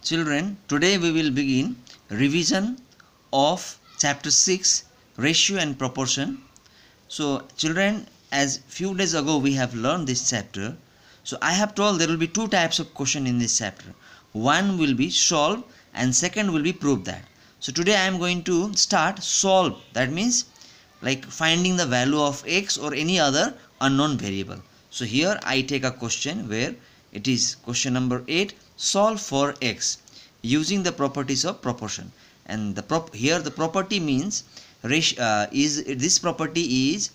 Children, today we will begin revision of chapter 6, Ratio and Proportion. So children, as few days ago we have learned this chapter. So I have told there will be two types of question in this chapter. One will be solve and second will be prove that. So today I am going to start solve. That means like finding the value of x or any other unknown variable. So here I take a question where it is question number 8, solve for x using the properties of proportion. And here the property means this property is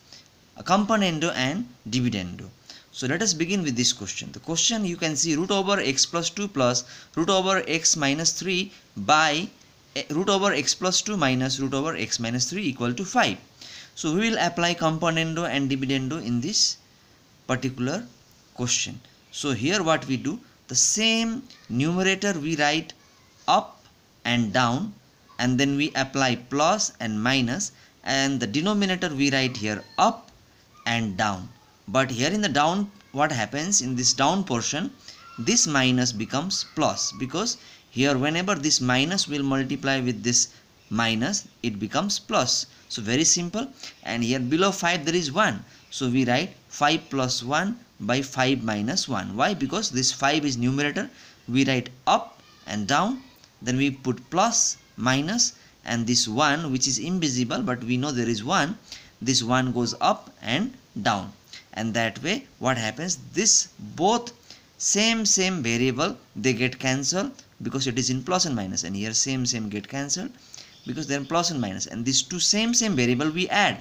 a componendo and dividendo. So let us begin with this question. The question you can see root over x plus 2 plus root over x minus 3 by root over x plus 2 minus root over x minus 3 equal to 5. So we will apply componendo and dividendo in this particular question. So here what we do, the same numerator we write up and down, and then we apply plus and minus, and the denominator we write here up and down. But here in the down, what happens in this down portion, this minus becomes plus, because here whenever this minus will multiply with this minus, it becomes plus. So very simple. And here below 5 there is 1, so we write 5 plus 1 by 5 minus 1. Why? Because this 5 is numerator, we write up and down, then we put plus minus, and this 1 which is invisible but we know there is 1, this 1 goes up and down. And that way what happens, this both same variable they get cancelled because it is in plus and minus, and here same get cancelled because they are plus and minus, and these two same variable we add.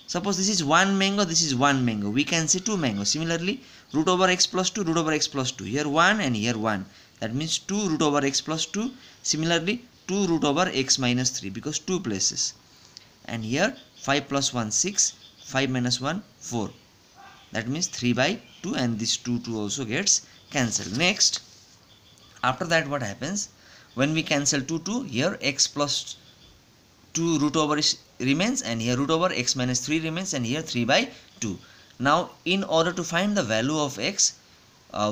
Suppose this is 1 mango, this is 1 mango, we can say 2 mango. Similarly root over x plus 2, root over x plus 2, here 1 and here 1, that means 2 root over x plus 2. Similarly 2 root over x minus 3, because 2 places. And here 5 plus 1 6, 5 minus 1 4, that means 3 by 2, and this 2 also gets cancelled. Next, after that what happens, when we cancel 2 here x plus 2 root over remains, and here root over x minus 3 remains, and here 3 by 2. Now in order to find the value of x,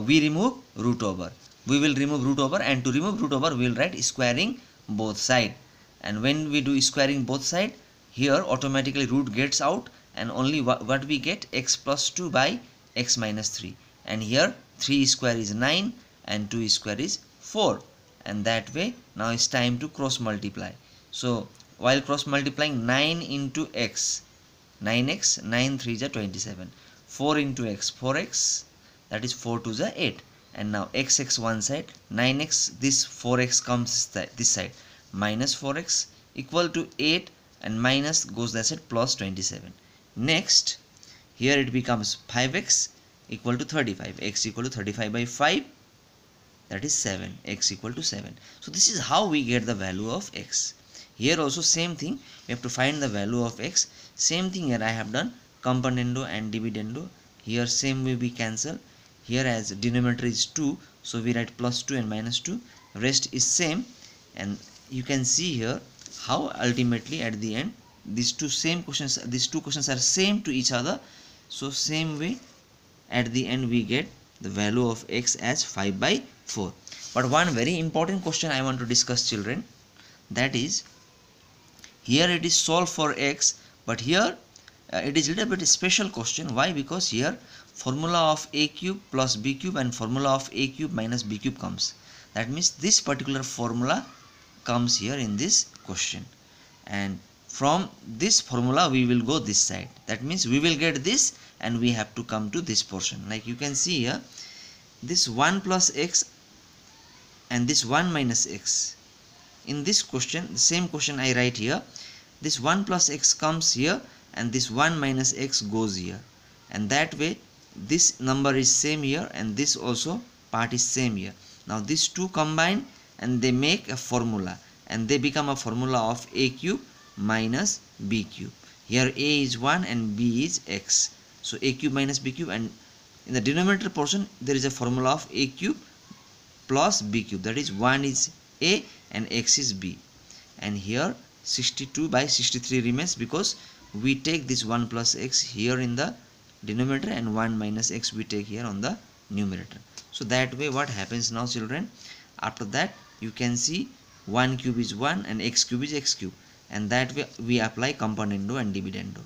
we remove root over. We will remove root over, and to remove root over we will write squaring both side. And when we do squaring both side, here automatically root gets out, and only what we get, x plus 2 by x minus 3. And here 3 square is 9 and 2 square is 4. And that way now it's time to cross multiply. So while cross multiplying, 9 into x, 9x, 9 3 is 27, 4 into x, 4x, that is 4 2 is 8. And now x one side, 9x, this 4x comes this side, minus 4x equal to 8, and minus goes that side, plus 27. Next, here it becomes 5x equal to 35, x equal to 35 by 5, that is 7, x equal to 7. So this is how we get the value of x. Here also same thing, we have to find the value of x. Same thing here I have done, componendo and dividendo. Here same way we cancel. Here as denominator is 2, so we write plus 2 and minus 2. Rest is same, and you can see here how ultimately at the end these two questions are same to each other. So same way at the end we get the value of x as 5 by 4. But one very important question I want to discuss, children, that is, here it is solve for x, but here it is a little bit special question. Why? Because here formula of a cube plus b cube and formula of a cube minus b cube comes. That means this particular formula comes here in this question, and from this formula we will go this side. That means we will get this, and we have to come to this portion. Like you can see here, this 1 plus x and this 1 minus x. In this question, the same question I write here, this 1 plus x comes here, and this 1 minus x goes here, and that way this number is same here, and this also part is same here. Now these two combine and they make a formula, and they become a formula of a cube minus b cube. Here a is 1 and b is x, so a cube minus b cube, and in the denominator portion there is a formula of a cube plus b cube, that is 1 is a and x is b. And here 62 by 63 remains, because we take this 1 plus x here in the denominator and 1 minus x we take here on the numerator. So that way what happens now, children, after that you can see 1 cube is 1 and x cube is x cube, and that way we apply componendo and dividendo.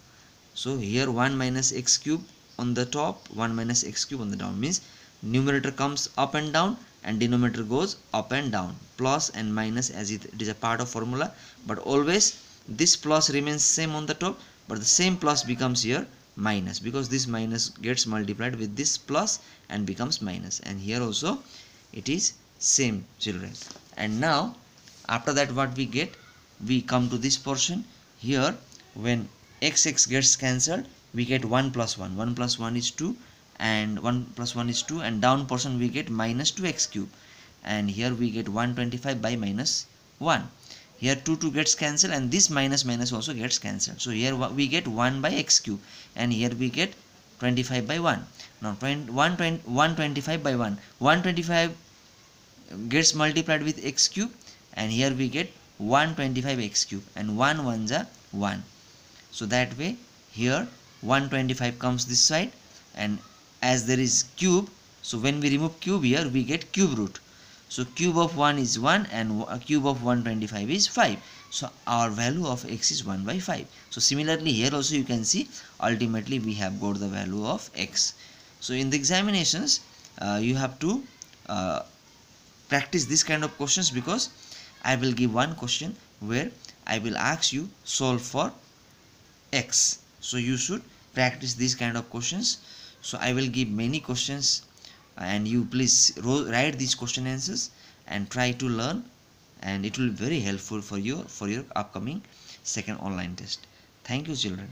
So here 1 minus x cube on the top, 1 minus x cube on the down, means numerator comes up and down and denominator goes up and down, plus and minus as it is a part of formula, but always this plus remains same on the top, but the same plus becomes here minus, because this minus gets multiplied with this plus and becomes minus, and here also it is same, children. And now after that what we get, we come to this portion. Here when x gets cancelled, we get 1 plus 1, 1 plus 1 is 2, and 1 plus 1 is 2, and down portion we get minus 2x cube, and here we get 125 by minus 1. Here 2 gets cancelled, and this minus minus also gets cancelled. So here we get 1 by x cube, and here we get 25 by 1. Now 125 by 1, 125 gets multiplied with x cube, and here we get 125 x cube, and 1 ones are 1. So that way here 125 comes this side, and as there is cube, so when we remove cube here we get cube root. So cube of 1 is 1 and cube of 125 is 5. So our value of x is 1 by 5. So similarly here also you can see ultimately we have got the value of x. So in the examinations you have to practice this kind of questions, because I will give one question where I will ask you solve for x. So you should practice these kind of questions. So I will give many questions, and you please write these question answers and try to learn, and it will be very helpful for your upcoming second online test. Thank you, children.